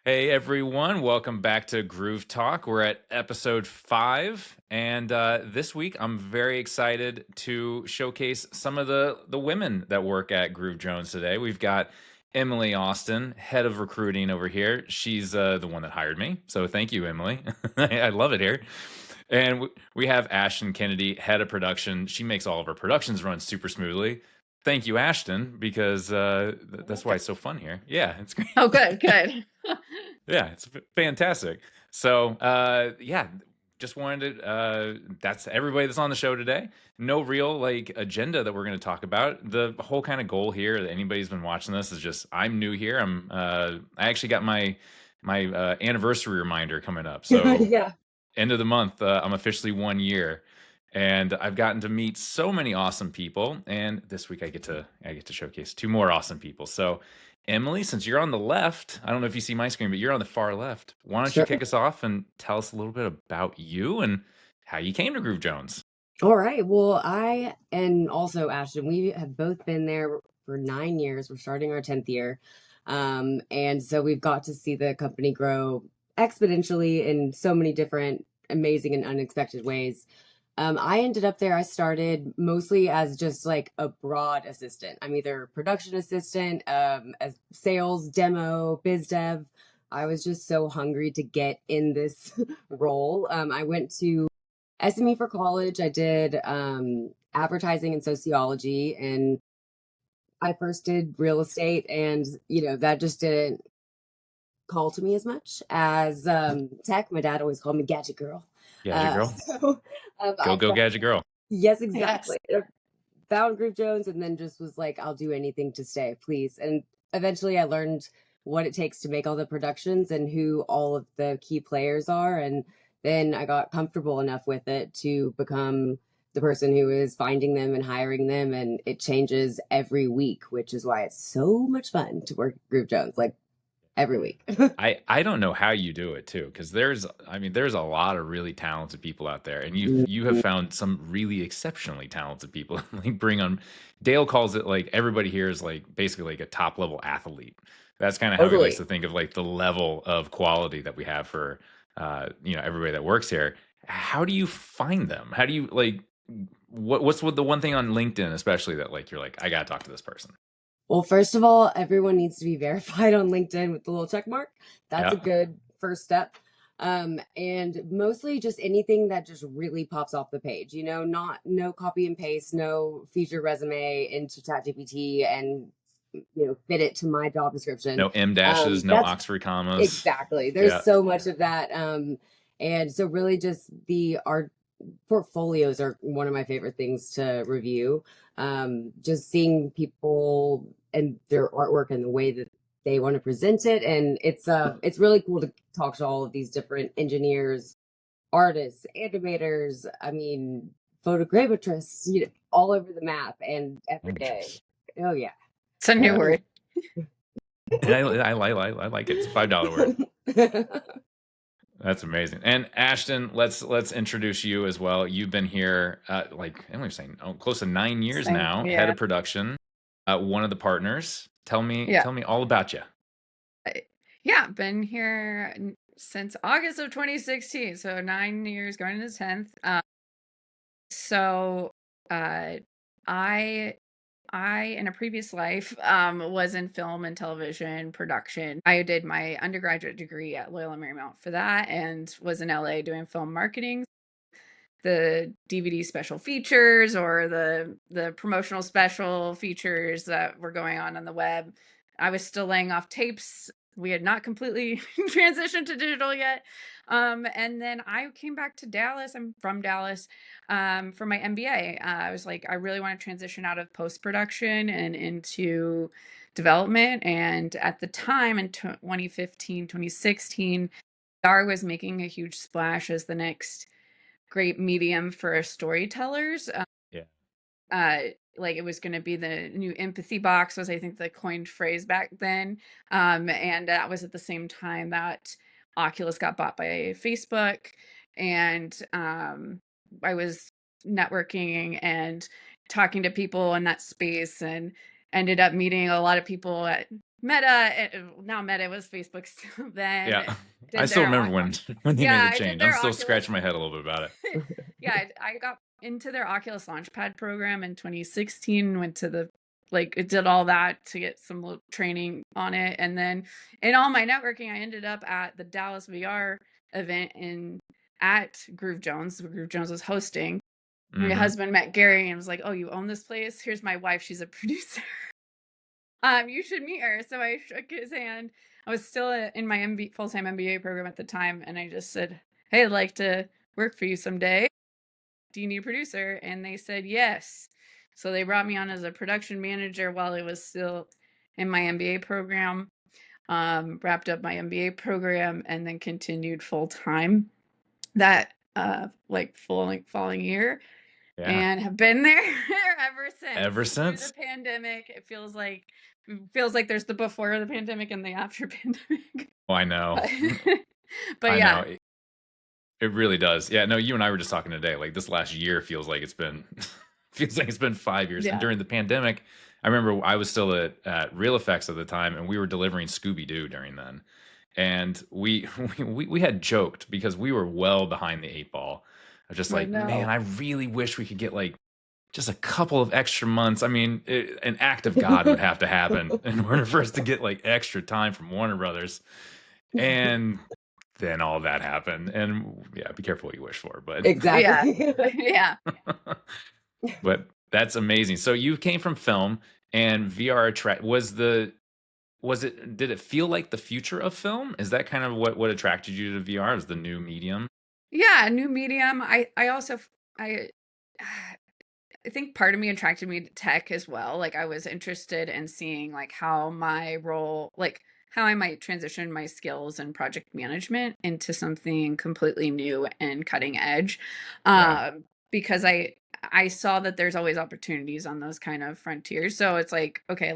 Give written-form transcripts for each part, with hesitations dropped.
Hey everyone, welcome back to GrooveTalk. We're at episode 5, and this week I'm very excited to showcase some of the women that work at Groove Jones today. We've got Emily Austin, head of recruiting over here. She's the one that hired me, so thank you, Emily. I love it here. And we have Ashton Kennedy, head of production. She makes all of our productions run super smoothly. Thank you, Ashton, because that's why it's so fun here. Yeah, it's great. Oh, good, good. Yeah, it's fantastic. So, yeah, just wanted to, that's everybody that's on the show today. No real like agenda that we're going to talk about. The whole kind of goal here that anybody's been watching this is just I'm new here. I actually got my anniversary reminder coming up. So, Yeah. end of the month, I'm officially 1 year. And I've gotten to meet so many awesome people, and this week I get to showcase 2 more awesome people. So, Emily, since you're on the left, I don't know if you see my screen, but you're on the far left. Why don't you Sure. kick us off and tell us a little bit about you and how you came to Groove Jones? All right. Well, I and also Ashton, we have both been there for 9 years. We're starting our 10th year. And so we've got to see the company grow exponentially in so many different amazing and unexpected ways. I ended up there, I started mostly as just like a broad assistant. I'm either production assistant, as sales, demo, biz dev. I was just so hungry to get in this role. I went to SME for college. I did advertising and sociology, and I first did real estate, and that just didn't call to me as much as tech. My dad always called me Gadget Girl. Gadget Girl. So Go, I go, Gadget Girl. yes, Yes. exactly. Found Groove Jones and then just was like, I'll do anything to stay, please. And eventually I learned what it takes to make all the productions and who all of the key players are. And then I got comfortable enough with it to become the person who is finding them and hiring them. And it changes every week, which is why it's so much fun to work at Groove Jones, like every week. I don't know how you do it too, because there's a lot of really talented people out there, and you have found some really exceptionally talented people. Like bring on, Dale calls it like everybody here is like basically like a top level athlete. That's kind of how he likes Totally. to think of like the level of quality that we have for everybody that works here. How do you find them? How do you like what's the one thing on LinkedIn especially that like you're like I gotta talk to this person? Well, first of all, everyone needs to be verified on LinkedIn with the little check mark. That's a Yeah. good first step. And mostly just anything that just really pops off the page, not no copy and paste, no feature resume into ChatGPT and fit it to my job description. No M dashes, no That's Oxford commas. exactly. There's Yeah. so much of that. And so really just our portfolios are one of my favorite things to review. Just seeing people and their artwork and the way that they want to present it. And it's really cool to talk to all of these different engineers, artists, animators, I mean, photogrammetrists, all over the map and every day. Oh yeah. It's a new Yeah. word. I like it. It's a $5 word. That's amazing. And Ashton, let's introduce you as well. You've been here, like Emily was saying, close to 9 years now, head Yeah. of production, one of the partners. Tell me Yeah. all about you. Yeah. Been here since August of 2016. So 9 years going into the 10th. So I in a previous life was in film and television production. I did my undergraduate degree at Loyola Marymount for that and was in LA doing film marketing. The DVD special features or the promotional special features that were going on the web. I was still laying off tapes. We had not completely transitioned to digital yet. And then I came back to Dallas. I'm from Dallas for my MBA. I was like, I really want to transition out of post-production and into development. And at the time in 2015, 2016, VR was making a huge splash as the next great medium for storytellers. Yeah. Like it was going to be the new empathy box was I think the coined phrase back then. And that was at the same time that Oculus got bought by Facebook. And I was networking and talking to people in that space and ended up meeting a lot of people at now Meta was Facebook still then, Yeah. I did still their remember when they made the yeah, I did change. I'm their still Oculus. scratching my head a little bit about it. Yeah, I got into their Oculus Launchpad program in 2016, went to the it did all that to get some training on it. And then in all my networking, I ended up at the Dallas VR event at Groove Jones. Groove Jones was hosting. My Hmm. husband met Gary and was like, "Oh, you own this place? Here's my wife. She's a producer. You should meet her." So I shook his hand. I was still in my full-time MBA program at the time, and I just said, "Hey, I'd like to work for you someday. Do you need a producer?" And they said yes. So they brought me on as a production manager while I was still in my MBA program. Wrapped up my MBA program and then continued full-time that following year, Yeah. and have been there ever since. Ever Through the since. pandemic, it feels like there's the before the pandemic and the after pandemic. Oh, I know. But, but I know. yeah, It really does. Yeah, no, you and I were just talking today. Like this last year feels like it's been feels like it's been 5 years. And yeah. during the pandemic, I remember I was still at Real Effects at the time, and we were delivering Scooby Doo during then. And we had joked because we were well behind the eight ball. I was just I like, man, know. I really wish we could get like just a couple of extra months. I mean, an act of God would have to happen in order for us to get like extra time from Warner Brothers. And then all that happened. And yeah, be careful what you wish for. But Exactly. Yeah. but that's amazing. So you came from film and VR did it feel like the future of film? Is that kind of what attracted you to VR? Is the new medium? Yeah, new medium. I also I I think part of me attracted me to tech as well. Like I was interested in seeing like how my role, like how I might transition my skills and project management into something completely new and cutting edge. Yeah. Because I saw that there's always opportunities on those kind of frontiers. So it's like, okay,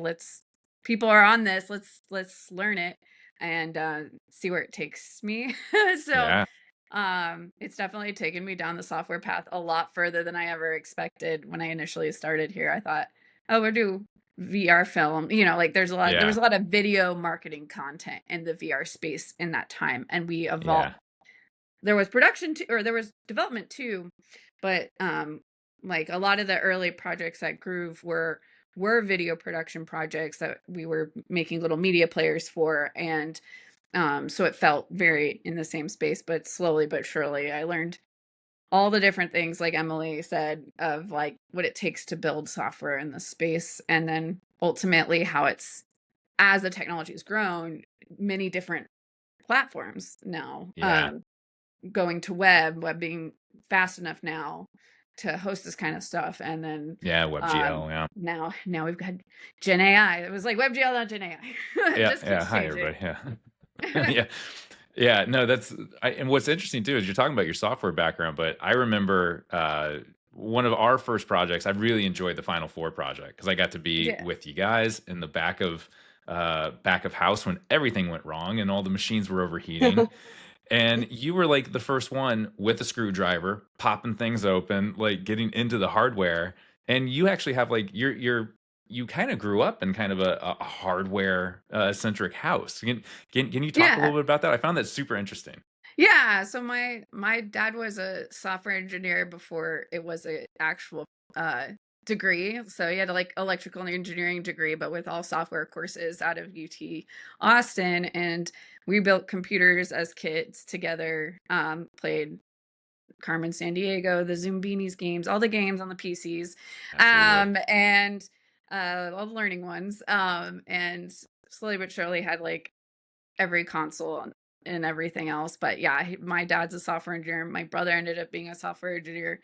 people are on this, let's learn it and see where it takes me. So Yeah. it's definitely taken me down the software path a lot further than I ever expected when I initially started here. I thought, oh, we'll do VR film. Like there was Yeah. a lot of video marketing content in the VR space in that time. And we evolved. Yeah. There was production too, or there was development too, but like a lot of the early projects at Groove were video production projects that we were making little media players for. And so it felt very in the same space, but slowly but surely I learned all the different things, like Emily said, of like what it takes to build software in this space. And then ultimately how as the technology has grown, many different platforms now, Yeah. going to web being fast enough now to host this kind of stuff. And then Yeah. WebGL. Yeah. now we've got Gen AI. It was like WebGL, not Gen AI. It Yeah. just Yeah. keeps Hi, changing. everybody. Yeah. Yeah. Yeah, no, and what's interesting too is you're talking about your software background, but I remember one of our first projects. I really enjoyed the Final Four project because I got to be Yeah. with you guys in the back of house when everything went wrong and all the machines were overheating. And you were like the first one with a screwdriver, popping things open, like getting into the hardware. And you actually have like you kind of grew up in kind of a hardware centric house. Can you talk a Yeah. little bit about that? I found that super interesting. Yeah, so my dad was a software engineer before it was a actual degree. So he had a like electrical engineering degree, but with all software courses out of UT Austin. And we built computers as kids together, played Carmen Sandiego, the Zoombinis games, all the games on the PCs, Absolutely. and all the learning ones. And slowly but surely had like every console and everything else. But yeah, my dad's a software engineer. My brother ended up being a software engineer.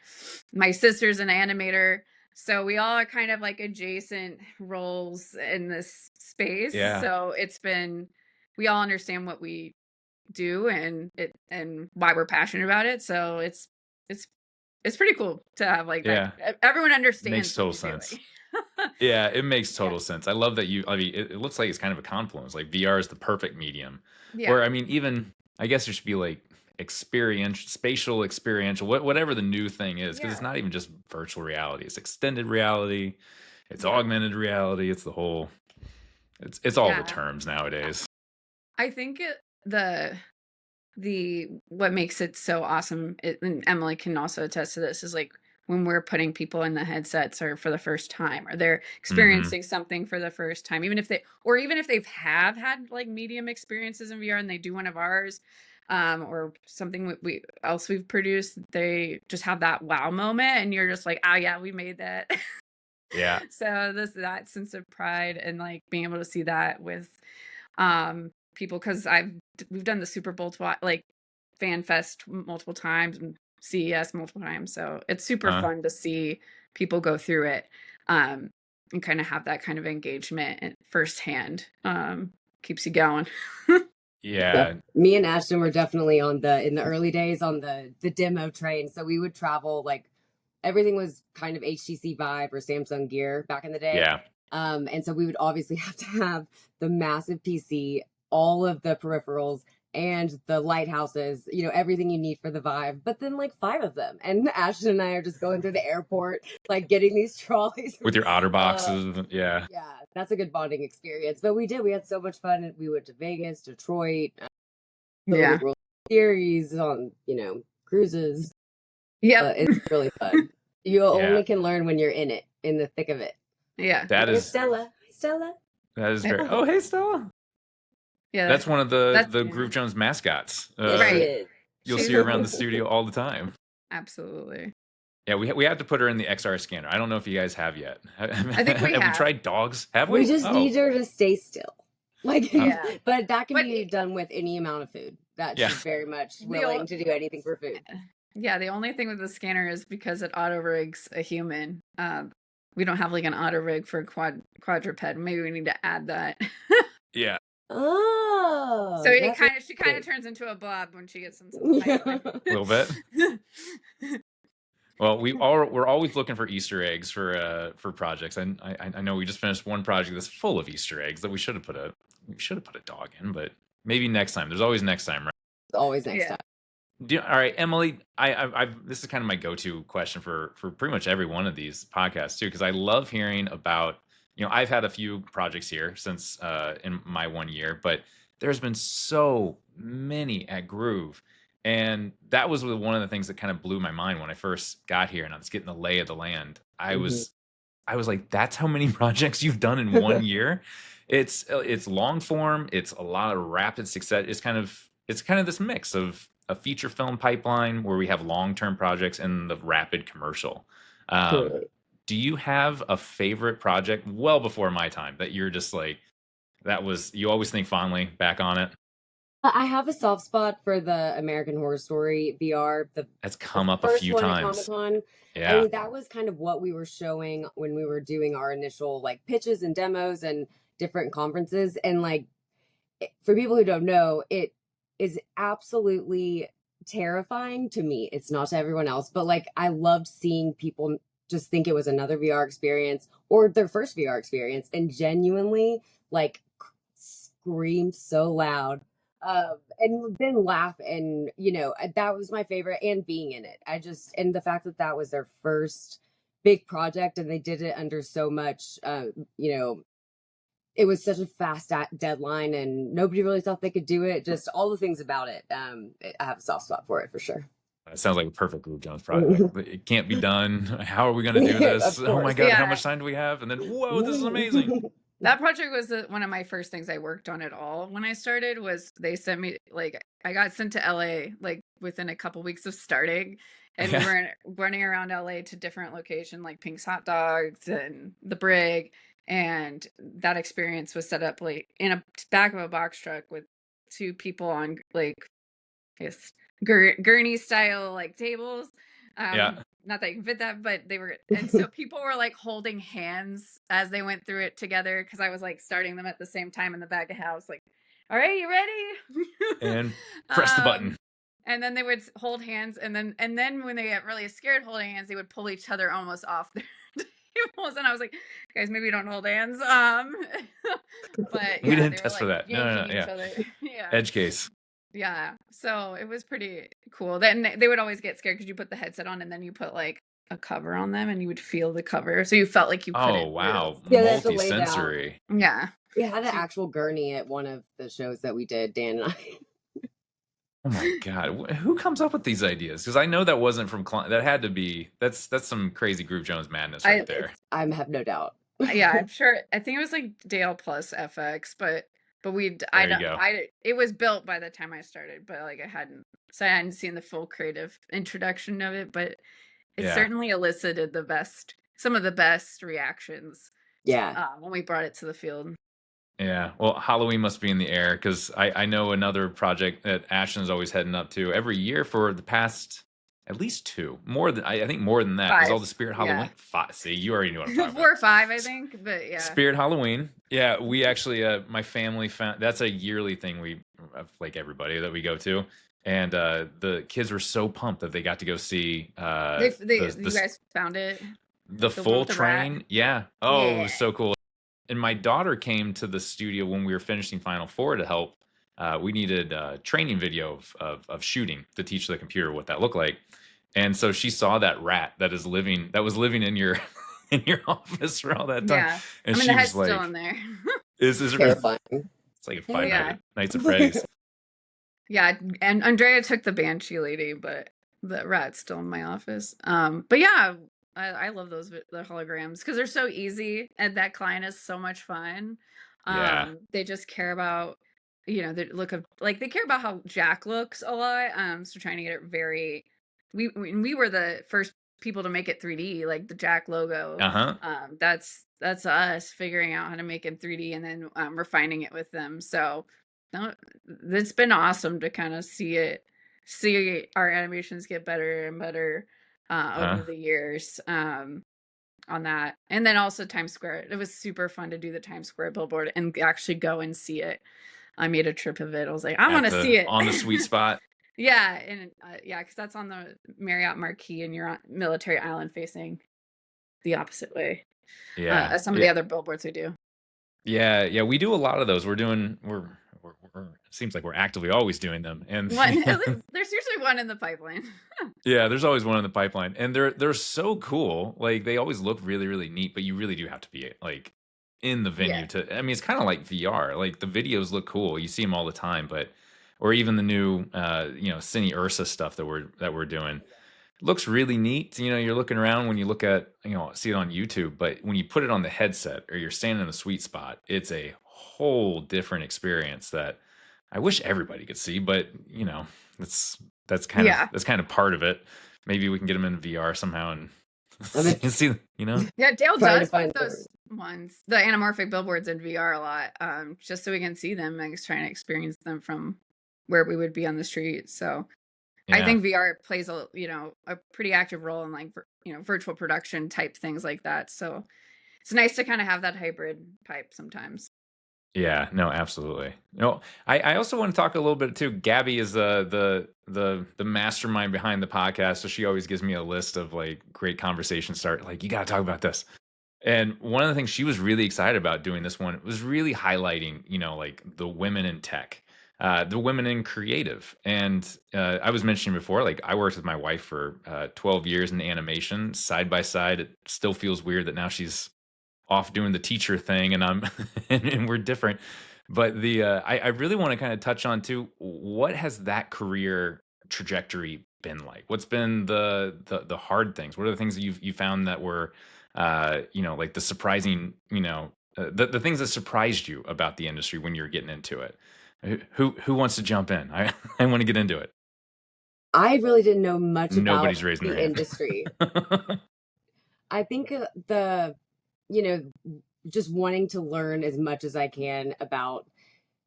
My sister's an animator. So we all are kind of like adjacent roles in this space. Yeah. So we all understand what we do and why we're passionate about it. So it's it's pretty cool to have like that. Yeah. Everyone understands Makes what total you're sense. doing. Yeah, it makes Yeah. total sense. I love that I mean, it looks like it's kind of a confluence. Like VR is the perfect medium. Yeah. Or I mean, even I guess there should be like spatial experiential, whatever the new thing is, because it's Yeah. not even just virtual reality. It's extended reality, it's Yeah. augmented reality, it's the whole It's all the Yeah. terms nowadays. I think what makes it so awesome, and Emily can also attest to this, is like when we're putting people in the headsets or for the first time, or they're experiencing something for the first time, even if they've had like medium experiences in VR and they do one of ours, or something we've produced, they just have that wow moment and you're just like, oh yeah, we made that. Yeah. So that sense of pride and like being able to see that with people, because we've done the Super Bowl like Fan Fest multiple times and CES multiple times, so it's super fun to see people go through it, and kind of have that kind of engagement and firsthand. Keeps you going. Yeah. Me and Ashton were definitely in the early days on the demo train. So we would travel, like everything was kind of HTC Vive or Samsung Gear back in the day. Yeah. And so we would obviously have to have the massive PC, all of the peripherals, and the lighthouses, everything you need for the Vive, but then like 5 of them. And Ashton and I are just going through the airport, like getting these trolleys. With your otter boxes. Yeah. Yeah, that's a good bonding experience. But we had so much fun. We went to Vegas, Detroit, Yeah. World Series on, cruises. Yeah. It's really fun. You only can learn when you're in the thick of it. Yeah. That is Stella. Hi, Stella. That is very. Oh, hey, Stella. Yeah. That's one of the Groove Jones mascots. Right. You'll see her around the studio all the time. Absolutely. Yeah, we have to put her in the XR scanner. I don't know if you guys have yet. I think we have. Have we tried dogs? Have we? We just need her to stay still. Like, but that can be done with any amount of food. That she's very much willing to do anything for food. Yeah, the only thing with the scanner is because it auto rigs a human. We don't have like an auto rig for quadruped. Maybe we need to add that. Yeah. Oh. So she kind of turns into a blob when she gets into a little bit. Well, we're always looking for Easter eggs for projects. And I know we just finished one project that's full of Easter eggs that we should have put a dog in, but maybe next time. There's always next time, right? Always next time. All right, Emily, this is kind of my go-to question for pretty much every one of these podcasts too, because I love hearing about, I've had a few projects here since in my 1 year, but there's been so many at Groove. And that was one of the things that kind of blew my mind when I first got here and I was getting the lay of the land. I was like, that's how many projects you've done in 1 year. It's long form. It's a lot of rapid success. It's kind of this mix of a feature film pipeline where we have long-term projects and the rapid commercial. Do you have a favorite project well before my time that you're just like, you always think fondly back on it? I have a soft spot for the American Horror Story VR. That's come up a few times. Yeah. I mean, that was kind of what we were showing when we were doing our initial like pitches and demos and different conferences. And like, for people who don't know, it is absolutely terrifying to me. It's not to everyone else, but like I loved seeing people just think it was another VR experience or their first VR experience and genuinely like scream so loud and then laugh. And that was my favorite, and being in it, and the fact that was their first big project and they did it under so much it was such a fast deadline and nobody really thought they could do it. Just all the things about it. I have a soft spot for it for sure. It sounds like a perfect Groove Jones project. It can't be done. How are we going to do this? Oh my God, how much time do we have? And then, whoa, this is amazing. That project was one of my first things I worked on at all. When I started was they sent me, like, I got sent to LA, like within a couple weeks of starting. And we were running around LA to different locations like Pink's Hot Dogs and the Brig. And that experience was set up like in a back of a box truck with 2 people on like, I guess, gurney style like tables. Not that you can fit that, but they were, and so people were like holding hands as they went through it together because I was like starting them at the same time in the back of house, like, all right, you ready? And press the button. And then they would hold hands, and then when they get really scared holding hands, they would pull each other almost off their tables, and I was like, guys, maybe don't hold hands. But we didn't test for that. No, yeah. Edge case. Yeah, so it was pretty cool. Then they would always get scared because you put the headset on and then you put like a cover on them and you would feel the cover, so you felt like you put it. Wow, yeah, multi-sensory. Yeah. We had an So actual gurney at one of the shows that we did, Dan and I. Oh my God. Who comes up with these ideas? Because I know that wasn't from that had to be that's some crazy Groove Jones madness right there. I have no doubt. yeah, I'm sure. I think it was like Dale plus FX, but There you go. it was built by the time I started, but like I hadn't seen the full creative introduction of it, but it Yeah. certainly elicited some of the best reactions. Yeah. When we brought it to the field. Yeah. Well, Halloween must be in the air because I know another project that Ashton's always heading up to every year for the past at least two. More than I think more than that is all 5. the Spirit Yeah. Halloween. 5. See, you already know what I'm talking 4 or about. 5, I think, but yeah. Spirit Halloween. Yeah, we actually my family found that's a yearly thing we like everybody that we go to. And the kids were so pumped that they got to go see You guys found it? the one full with the rat? train. Yeah. Oh, it Yeah. was so cool. And my daughter came to the studio when we were finishing Final Four to help. We needed a training video of shooting to teach the computer what that looked like. And so she saw that rat that was living in your in your office for all that time. Yeah. And I mean, she the was head's like, still in there. "Is this Terrifying. It's like a Five Yeah. Nights at Freddy's." Yeah, and Andrea took the Banshee lady, but the rat's still in my office. But yeah, I love the holograms because they're so easy, and that client is so much fun. Yeah. They just care about, the look of, like, they care about how Jack looks a lot. So trying to get it very, we were the first people to make it 3D, like the Jack logo. That's us figuring out how to make it 3D and then refining it with them. So no, it's been awesome to kind of see our animations get better and better over the years on that. And then also Times Square. It was super fun to do the Times Square billboard and actually go and see it. I made a trip of it. I was like, I want to see it on the sweet spot. Yeah, and yeah, because that's on the Marriott Marquis, and you're on Military Island facing the opposite way. Yeah. As some of the other billboards we do. Yeah, we do a lot of those. We're it seems like we're actively always doing them. And There's usually one in the pipeline. yeah, there's always one in the pipeline. And they're so cool. Like they always look really, really neat, but you really do have to be like in the venue I mean, it's kind of like VR. Like the videos look cool. You see them all the time, or even the new Cine Ursa stuff that we're doing. Looks really neat. You're looking around when you look at, see it on YouTube, but when you put it on the headset or you're standing in the sweet spot, it's a whole different experience that I wish everybody could see, but that's kind of part of it. Maybe we can get them in VR somehow and see, Yeah, Dale does put those ones, the anamorphic billboards in VR a lot, just so we can see them and trying to experience them from where we would be on the street. So I think VR plays a pretty active role in like virtual production type things like that. So it's nice to kind of have that hybrid type sometimes. Yeah, no, absolutely. No, I also want to talk a little bit too. Gabby is the mastermind behind the podcast, so she always gives me a list of like great conversation start. Like, you got to talk about this. And one of the things she was really excited about doing this one was really highlighting, like the women in tech, the women in creative. And I was mentioning before, like I worked with my wife for 12 years in animation, side by side. It still feels weird that now she's off doing the teacher thing and I'm and we're different. But I really want to kind of touch on too, what has that career trajectory been like? What's been the hard things? What are the things that you found that were like the surprising, the things that surprised you about the industry when you're getting into it? Who wants to jump in? I want to get into it. I really didn't know much Nobody's about raising the their hand. industry. I think just wanting to learn as much as I can about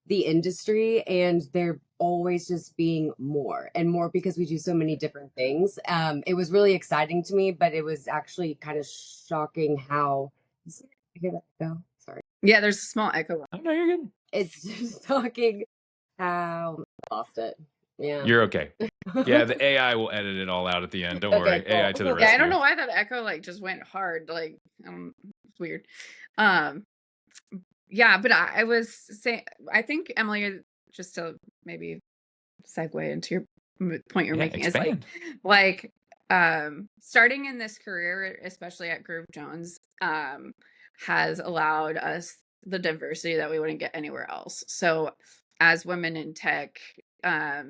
the industry, and there always just being more and more because we do so many different things. It was really exciting to me, but it was actually kind of shocking how. Hear that echo? Sorry. Yeah, there's a small echo. Oh no, you're good. It's just shocking how I lost it. Yeah, you're okay. Yeah, the AI will edit it all out at the end. Don't worry. Cool. AI to the rescue. Yeah, I don't know why that echo like just went hard. Like, it's weird. Yeah, but I was saying, I think Emily, just to maybe segue into your point you're making, expand. is like starting in this career, especially at Groove Jones, has allowed us the diversity that we wouldn't get anywhere else. So as women in tech, um,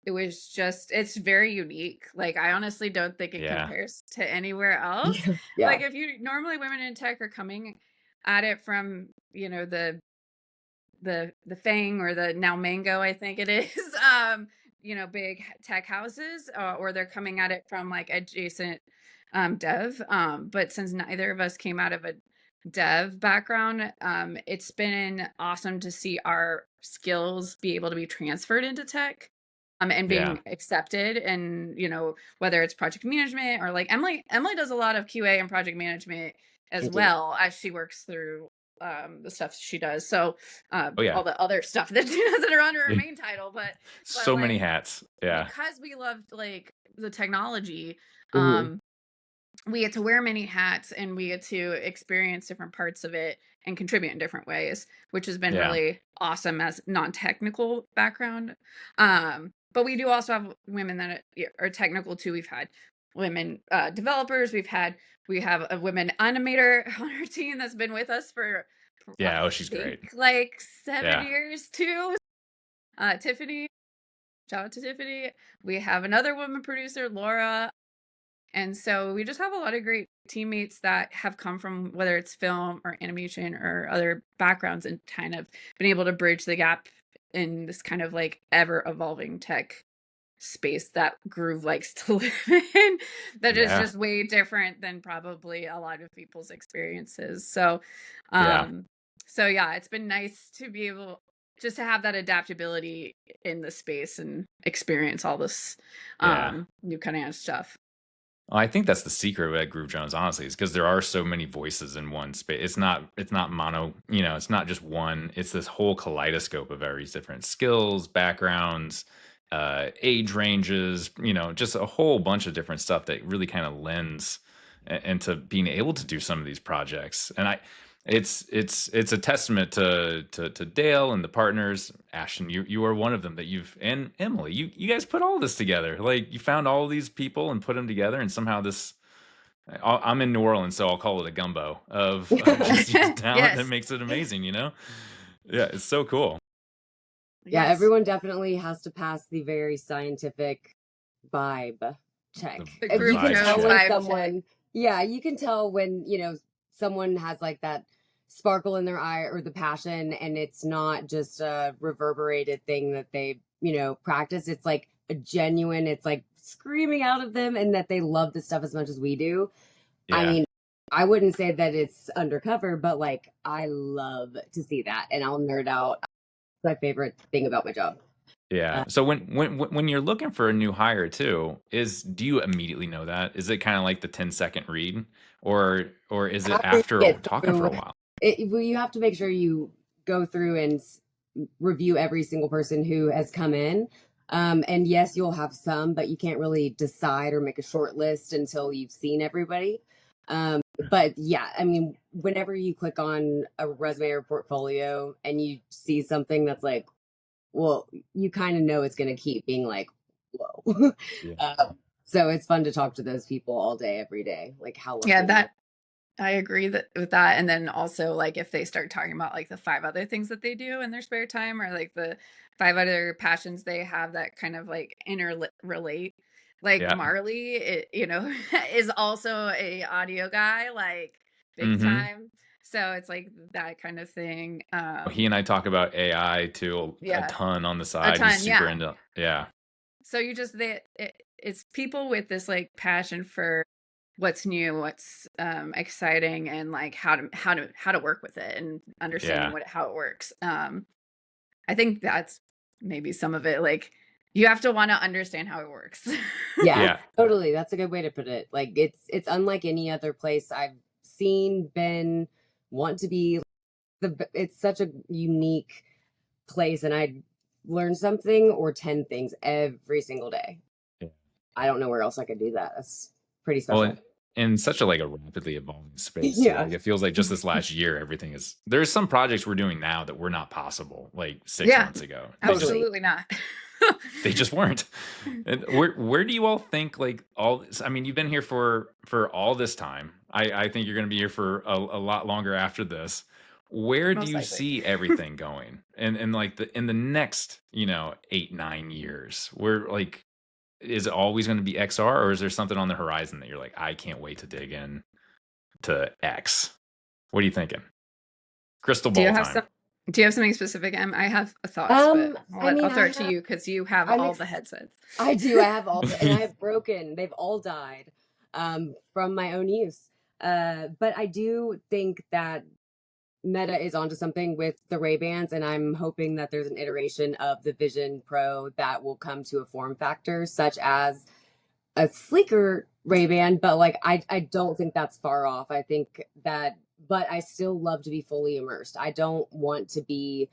it's very unique. Like, I honestly don't think it Yeah. compares to anywhere else. Yeah. Yeah. Like, if you normally women in tech are coming at it from, the Fang or the now Mango, I think it is, big tech houses, or they're coming at it from like adjacent dev. But since neither of us came out of a dev background, it's been awesome to see our skills be able to be transferred into tech. And Yeah. being accepted, and whether it's project management or like Emily does a lot of QA and project management I as do. well as she works through the stuff she does. So Oh yeah. all the other stuff that she does that are under her main title, but So many like, hats. Yeah. because we loved like the technology, Mhm. we get to wear many hats and we get to experience different parts of it and contribute in different ways, which has been Yeah. really awesome as non-technical background. But we do also have women that are technical too. We've had women developers. We have a women animator on our team that's been with us for I Yeah. Oh, she's think great. like 7 Yeah. years too. Tiffany, shout out to Tiffany. We have another woman producer, Laura. And so we just have a lot of great teammates that have come from, whether it's film or animation or other backgrounds, and kind of been able to bridge the gap in this kind of like ever evolving tech space that Groove likes to live in, that is Yeah. just way different than probably a lot of people's experiences. So Yeah. um so yeah, it's been nice to be able just to have that adaptability in the space and experience all this Yeah. new kind of stuff. Well, I think that's the secret at Groove Jones, honestly, is because there are so many voices in one space. It's not mono, it's not just one. It's this whole kaleidoscope of various different skills, backgrounds, age ranges, just a whole bunch of different stuff that really kind of lends into being able to do some of these projects. And it's a testament to Dale and the partners. Ashton, you are one of them, and Emily, you guys put all this together. Like, you found all these people and put them together, and somehow this. I'm in New Orleans, so I'll call it a gumbo of just talent that Yes. makes it amazing. Yeah, it's so cool. Yeah, Yes. everyone definitely has to pass the very scientific vibe check. The If you Groove can vibe tell Jones check. when vibe check. someone, yeah, you can tell when, someone has like that sparkle in their eye or the passion, and it's not just a reverberated thing that they, practice. It's like a genuine, it's like screaming out of them, and that they love the stuff as much as we do. I Yeah. mean, I wouldn't say that it's undercover, but like, I love to see that, and I'll nerd out. It's my favorite thing about my job. Yeah. So when you're looking for a new hire too, do you immediately know that? Is it kind of like the 10-second read, or is it After you after get talking for through, a while? well, you have to make sure you go through and review every single person who has come in. And yes, you'll have some, but you can't really decide or make a short list until you've seen everybody. But yeah, I mean, whenever you click on a resume or portfolio and you see something that's like, well, you kind of know it's going to keep being like, whoa. Yeah. So it's fun to talk to those people all day, every day. Like, how lucky Yeah, am I? that I agree with that. And then also, like, if they start talking about like the 5 other things that they do in their spare time, or like the 5 other passions they have that kind of like interrelate, like Yeah. Marley, is also a audio guy, like big Mm-hmm. time. So it's like that kind of thing. He and I talk about AI too a Yeah, ton on the a side. He's ton. super Yeah. into. Yeah. So it's people with this like passion for what's new, what's exciting, and like how to work with it and understanding Yeah. how it works. I think that's maybe some of it. Like, you have to want to understand how it works. Yeah, Yeah. totally. That's a good way to put it. Like, it's unlike any other place I've seen, been, want to be. It's such a unique place, and I learn something or 10 things every single day. Yeah. I don't know where else I could do that. That's pretty Well, special. in such a rapidly evolving space, too. Yeah. Like, it feels like just this last year, everything is. There's some projects we're doing now that were not possible like 6 Yeah, months ago. absolutely not. They just weren't. And where do you all think, like, all this? I mean, you've been here for all this time. I think you're going to be here for a lot longer after this. Where do most you likely. see everything going? And like in the next, 8, 9 years? Where like is it always going to be XR, or is there something on the horizon that you're like, I can't wait to dig in to X? What are you thinking? Crystal Do you ball have time. some? Do you have something specific, Em? I have thoughts, but I mean, I'll throw it to you because you have I'm all the ex headsets. I do. I have all the, and I have broken. They've all died from my own use. But I do think that Meta is onto something with the Ray-Bans, and I'm hoping that there's an iteration of the Vision Pro that will come to a form factor such as a sleeker Ray-Ban, but like I don't think that's far off. I think that, but I still love to be fully immersed. I don't want to be,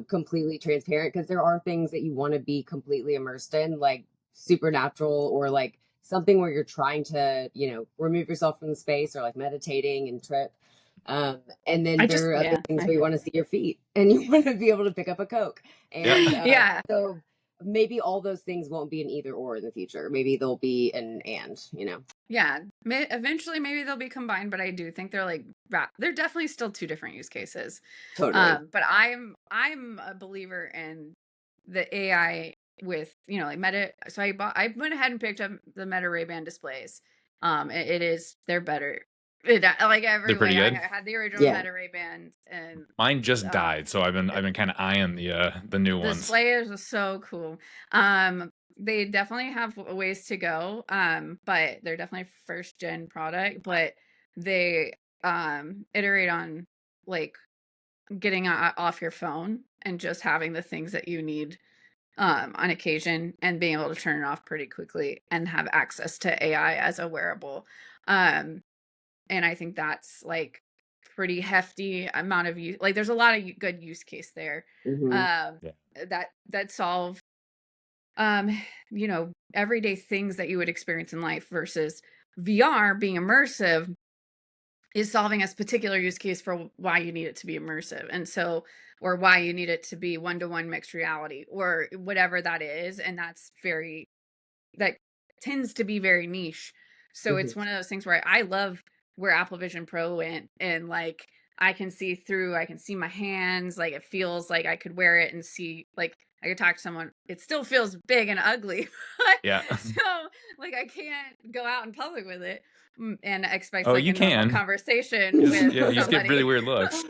completely transparent, because there are things that you want to be completely immersed in, like supernatural, or like something where you're trying to, remove yourself from the space, or like meditating and trip. And then I there just, are other yeah, things where you want to see your feet and you want to be able to pick up a Coke. Yeah. And yeah, so maybe all those things won't be an either or in the future. Maybe they'll be an and. yeah. Eventually, maybe they'll be combined, but I do think they're like they're definitely still two different use cases. Totally. But I'm a believer in the AI with like Meta. So I went ahead and picked up the Meta Ray-Ban displays. They're better. They're pretty I good. had the original Yeah. Meta Ray-Ban, and Mine just died, so I've been kind of eyeing the new the ones. displays are so cool. They definitely have a ways to go. But they're definitely first gen product, but they iterate on like getting off your phone and just having the things that you need on occasion, and being able to turn it off pretty quickly and have access to AI as a wearable. Um, and I think that's like pretty hefty amount of use. Like there's a lot of good use case there Hmm. um, Yeah. that solve everyday things that you would experience in life, versus VR being immersive is solving a particular use case for why you need it to be immersive. And so, or why you need it to be one-to-one mixed reality, or whatever that is. And that tends to be very niche. So Hmm. it's one of those things where I love where Apple Vision Pro went, and like I can see through, I can see my hands, like it feels like I could wear it and see, like I could talk to someone. It still feels big and ugly. Yeah. So like I can't go out in public with it and expect Oh, like you a normal can. conversation with You just get really somebody. weird looks.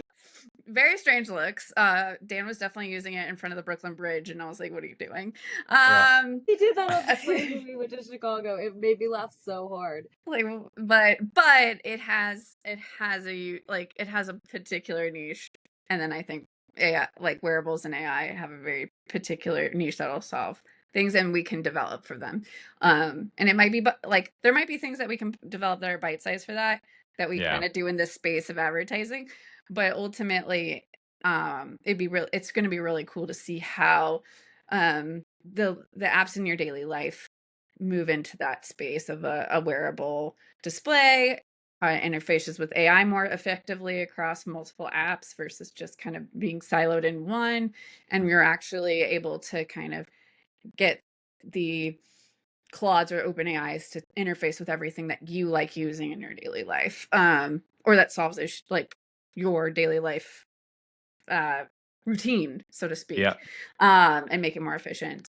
Very strange looks. Dan was definitely using it in front of the Brooklyn Bridge, and I was like, "What are you doing?" Yeah. He did that on the plane when we went to Chicago. It made me laugh so hard. like, but it has a particular niche, and then I think AI, like wearables and AI, have a very particular niche that'll solve things, and we can develop for them. And it might be, but like there might be things that we can develop that are bite sized for that we Yeah. kind of do in this space of advertising. But ultimately, it's going to be really cool to see how the apps in your daily life move into that space of a wearable display, interfaces with AI more effectively across multiple apps versus just kind of being siloed in one. And you're actually able to kind of get the Claudes or OpenAIs to interface with everything that you like using in your daily life, or that solves like your daily life routine, so to Yeah. speak, and make it more efficient.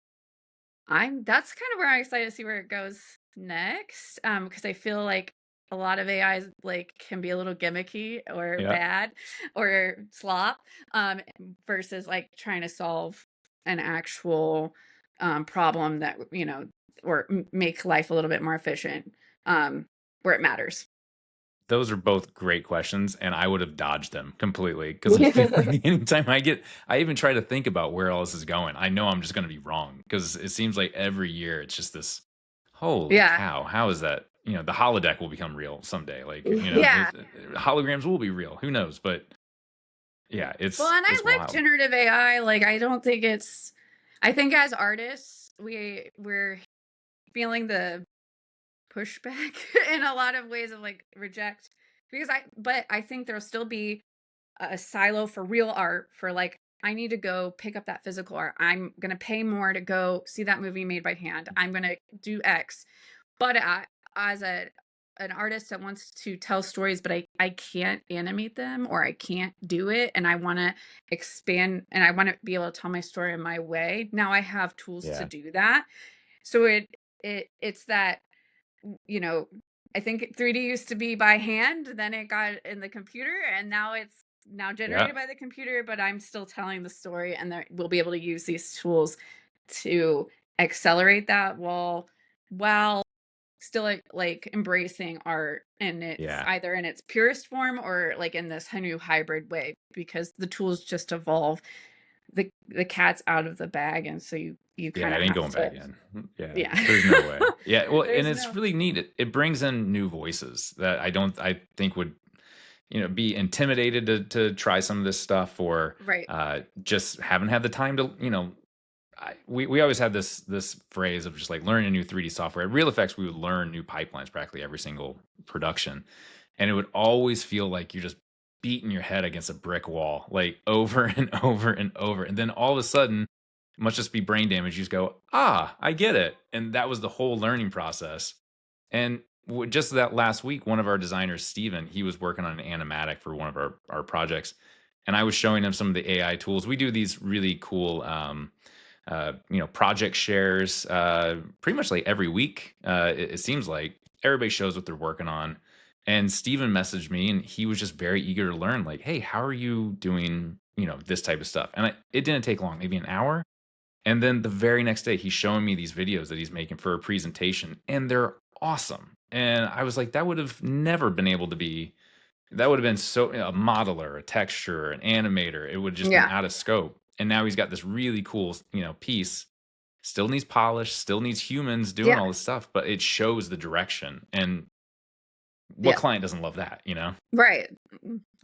That's kind of where I'm excited to see where it goes next. Because I feel like a lot of AIs like can be a little gimmicky or Yeah. bad or slop, versus like trying to solve an actual problem that or make life a little bit more efficient, where it matters. Those are both great questions, and I would have dodged them completely because I feel like anytime I even try to think about where all this is going, I know I'm just going to be wrong, because it seems like every year it's just this. Holy Yeah, cow! How is that? The holodeck will become real someday. Like yeah. holograms will be real. Who knows? But yeah, Well, it's and I it's like wild. generative AI. Like, I don't think I think as artists, we're feeling the pushback in a lot of ways of like reject, but I think there'll still be a silo for real art, for like I need to go pick up that physical art. I'm gonna pay more to go see that movie made by hand. I'm gonna do X. But as a an artist that wants to tell stories, but I can't animate them or I can't do it, and I want to expand and I want to be able to tell my story in my way. Now I have tools to Yeah. do that. So it's that, you know, I think 3D used to be by hand, then it got in the computer, and now it's now Yeah. generated by the computer, but I'm still telling the story, and we'll be able to use these tools to accelerate that while still like embracing art, and it's Yeah. either in its purest form or like in this new hybrid way, because the tools just evolve. The cat's out of the bag, and so you kind Yeah, of it ain't have going back to, in. Yeah, yeah. there's no way. Yeah, well, and There's it's no really neat. It brings in new voices that I think would, be intimidated to try some of this stuff, or right. just haven't had the time to, we always had this phrase of just like learning a new 3D software. At Real Effects, we would learn new pipelines practically every single production, and it would always feel like you're just beating your head against a brick wall, like over and over and over, and then all of a sudden, it must just be brain damage. You just go, I get it, and that was the whole learning process. And just that last week, one of our designers, Steven, he was working on an animatic for one of our projects, and I was showing him some of the AI tools. We do these really cool project shares pretty much like every week. It seems like everybody shows what they're working on. And Steven messaged me, and he was just very eager to learn, like, hey, how are you doing, this type of stuff? And it didn't take long, maybe an hour. And then the very next day, he's showing me these videos that he's making for a presentation, and they're awesome. And I was like, that would have never been able to be, that would have been so, a modeler, a texturer, an animator. It would have just been Yeah. out of scope. And now he's got this really cool, piece. Still needs polish, still needs humans doing Yeah. all this stuff, but it shows the direction. And what Yeah. client doesn't love that, Right.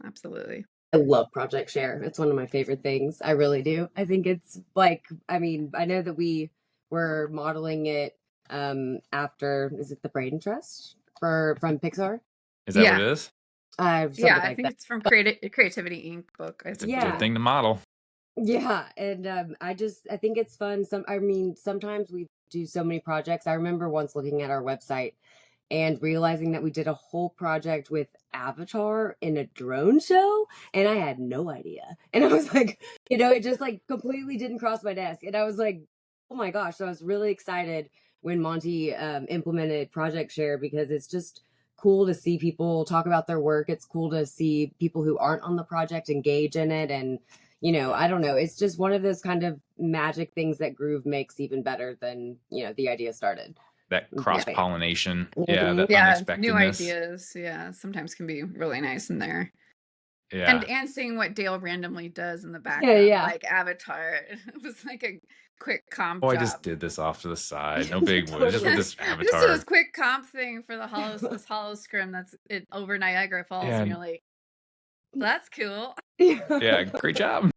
Absolutely. I love Project Share. It's one of my favorite things. I really do. I think it's like, I mean, I know that we were modeling it after, is it the Brain Trust from Pixar? Is that what Yeah. it is? Something Yeah, I like think that. it's from Creativity Inc. book. I It's a think. good thing to model. Yeah, and I think it's fun. Sometimes we do so many projects. I remember once looking at our website and realizing that we did a whole project with Avatar in a drone show, and I had no idea. And I was like, it just like completely didn't cross my desk. And I was like, oh my gosh. So I was really excited when Monty implemented Project Share, because it's just cool to see people talk about their work. It's cool to see people who aren't on the project engage in it. And I don't know. It's just one of those kind of magic things that Groove makes even better than, the idea started. That cross pollination, Mhm. that Yeah, new unexpectedness. ideas. Yeah, sometimes can be really nice in there. Yeah, And seeing what Dale randomly does in the background, Yeah. like Avatar, it was like a quick comp I job. just did this off to the side. No big whoop. Just with Totally. this Just Avatar. this quick comp thing for this hollow scrim that's over Niagara Falls, Yeah. and you're like, that's cool. Yeah, great job.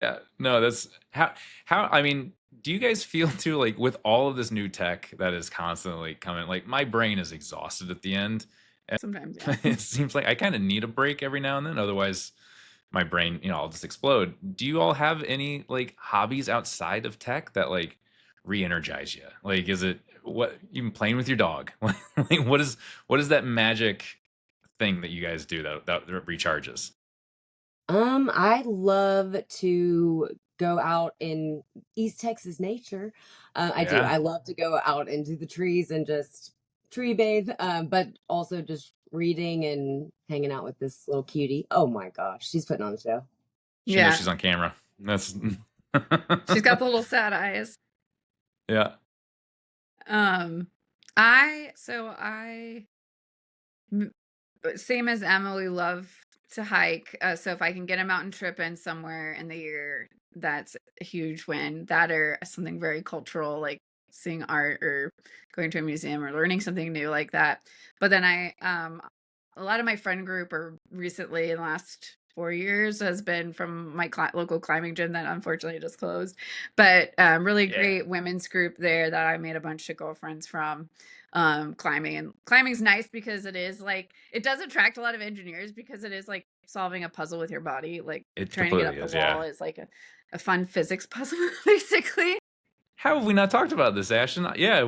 Yeah, no, that's how. I mean, do you guys feel too, like, with all of this new tech that is constantly coming? Like, my brain is exhausted at the end. And Sometimes, yeah. it seems like I kind of need a break every now and then. Otherwise, my brain, I'll just explode. Do you all have any like hobbies outside of tech that like re-energize you? Like, is it what even playing with your dog? Like, what is that magic thing that you guys do that recharges? I love to go out in East Texas nature. I do. Yeah. I love to go out into the trees and just tree bathe, but also just reading and hanging out with this little cutie. Oh my gosh, she's putting on a show. She knows she's on camera. That's She's got the little sad eyes. Yeah. Same as Emily, love to hike. So if I can get a mountain trip in somewhere in the year, that's a huge win. That or something very cultural, like seeing art or going to a museum or learning something new like that. But then a lot of my friend group, or recently in the last 4 years, has been from my local climbing gym that unfortunately just closed. But really great women's group there that I made a bunch of girlfriends from. Climbing, and climbing's nice because it is like, it does attract a lot of engineers because it is like solving a puzzle with your body. Like It trying to get up completely the is, wall is like a fun physics puzzle, basically. How have we not talked about this, Ashton? Yeah,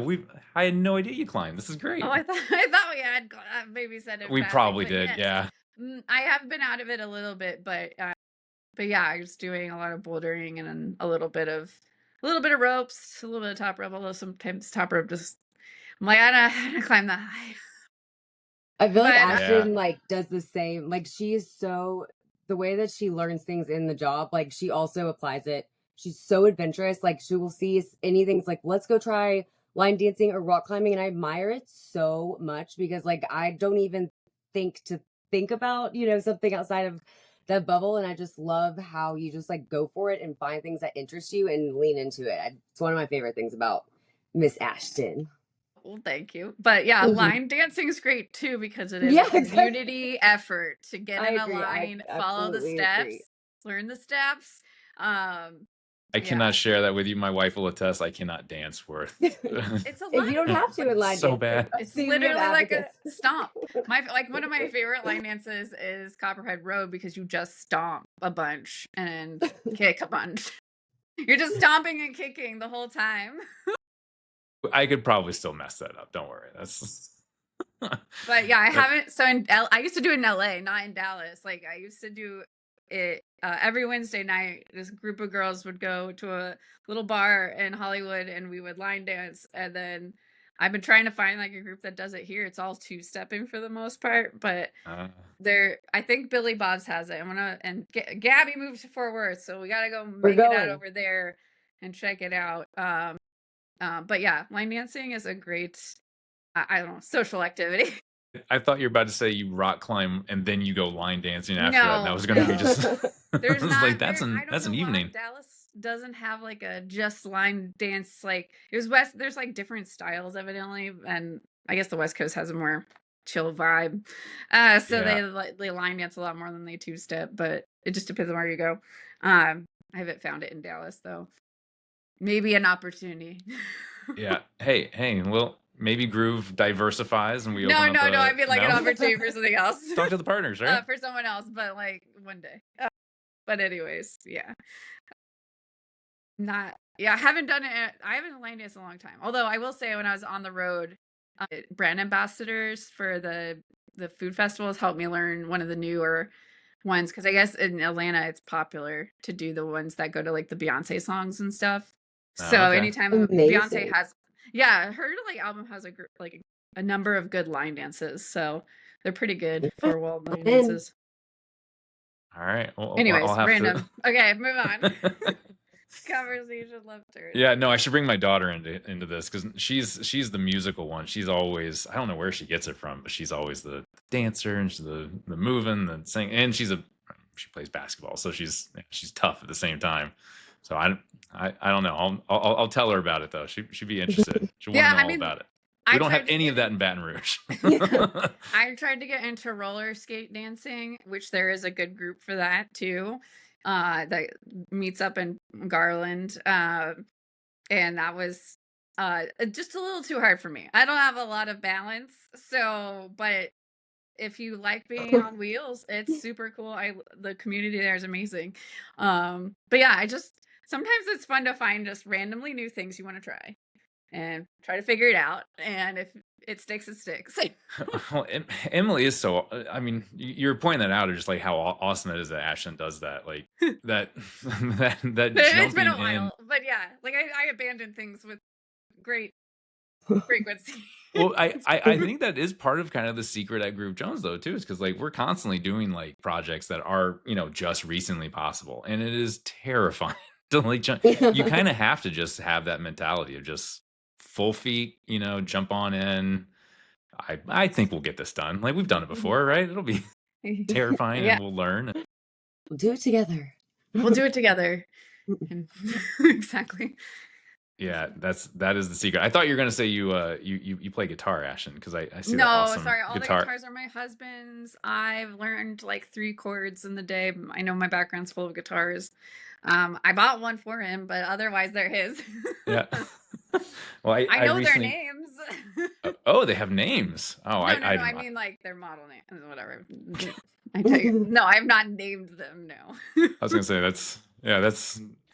I had no idea you climbed. This is great. Oh, I thought we had maybe said it We passing, probably but did, yes, yeah. I have been out of it a little bit, but yeah, I was doing a lot of bouldering and then a little bit of ropes, a little bit of top rope, although sometimes top rope just I'm like, I don't climb that high. I feel like But Ashton like does the same. Like she's so the way that she learns things in the job, like she also applies it. She's so adventurous. Like she will see anything's like, let's go try line dancing or rock climbing, and I admire it so much because like I don't even think about something outside of that bubble, and I just love how you just like go for it and find things that interest you and lean into it. It's one of my favorite things about Miss Ashton. well, thank you. But yeah, Mhm. line dancing is great too because it is Yeah, a exactly. community effort to get I in a agree. I line, follow the absolutely steps, agree. learn the steps. I Yeah, cannot share that with you. My wife will attest I cannot dance worth. it's a And lot you don't of have to in line So dancing. bad. It's See, we have literally like a advocates. stomp. Like one of my favorite line dances is Copperhead Road because you just stomp a bunch and kick a bunch. You're just stomping and kicking the whole time. I could probably still mess that up. Don't worry. That's But yeah, I That- haven't. So I used to do it in LA, not in Dallas. Like I used to do it every Wednesday night. This group of girls would go to a little bar in Hollywood, and we would line dance. And then I've been trying to find like a group that does it here. It's all two-stepping for the most part, but I think Billy Bob's has it. And Gabby moved to Fort Worth, so we gotta go We're make it out going. over there and check it out. But yeah, line dancing is a great, I don't know, social activity. I thought you were about to say you rock climb and then you go line dancing after that. And that No, was going to be no. just. There's I was not like, there. that's I an don't that's know an why evening. Dallas doesn't have like a just line dance. Like it was West. There's like different styles evidently, and I guess the West Coast has a more chill vibe. So Yeah. they line dance a lot more than they two step, but it just depends on where you go. I haven't found it in Dallas though. Maybe an opportunity. Yeah. Hey. Well, maybe Groove diversifies and we No, open up no, no. I mean like an no? opportunity for something else. Talk to the partners, right? For someone else, but like one day. But anyways, yeah. Not yeah, I haven't done it. I haven't line danced in a long time. Although I will say, when I was on the road, brand ambassadors for the food festivals helped me learn one of the newer ones because I guess in Atlanta it's popular to do the ones that go to like the Beyonce songs and stuff. So Oh, okay. anytime Beyonce Amazing. has, yeah, her like album has like a number of good line dances, so they're pretty good for world line dances. All right. Well, Anyways, I'll have random. to. Okay, move on. Conversation left turn. Yeah, no, I should bring my daughter into this because she's the musical one. She's always, I don't know where she gets it from, but she's always the dancer and she's the moving, the sing, and she plays basketball, so she's tough at the same time. So I don't know. I'll tell her about it though. She'd be interested. She'll want to know all about it. We don't have any of that in Baton Rouge. I tried to get into roller skate dancing, which there is a good group for that too. That meets up in Garland. And that was just a little too hard for me. I don't have a lot of balance. So, but if you like being on wheels, it's super cool. The community there is amazing. But yeah, sometimes it's fun to find just randomly new things you want to try and try to figure it out. And if it sticks, it sticks. Well, Emily is so. I mean, you're pointing that out, just like how awesome it is that Ashton does that. Like that It's been a jumping while, in. but yeah, like I abandoned things with great frequency. Well, I think that is part of kind of the secret at Groove Jones though too, is because like we're constantly doing like projects that are just recently possible, and it is terrifying to like jump. You kind of have to just have that mentality of just full feet, jump on in. I think we'll get this done. Like we've done it before, right? It'll be terrifying, Yeah. and we'll learn. We'll do it together. We'll do it together. Exactly. Yeah, that is the secret. I thought you were gonna say you play guitar, Ashton, because I see that No, awesome sorry. All guitar. the guitars are my husband's. I've learned like 3 chords in the day. I know my background's full of guitars. I bought one for him, but otherwise they're his. Yeah. Well, I know recently... their names. Oh, they have names. Oh, no, I mean like their model names, whatever. I tell you, no, I have not named them. No. I was gonna say that's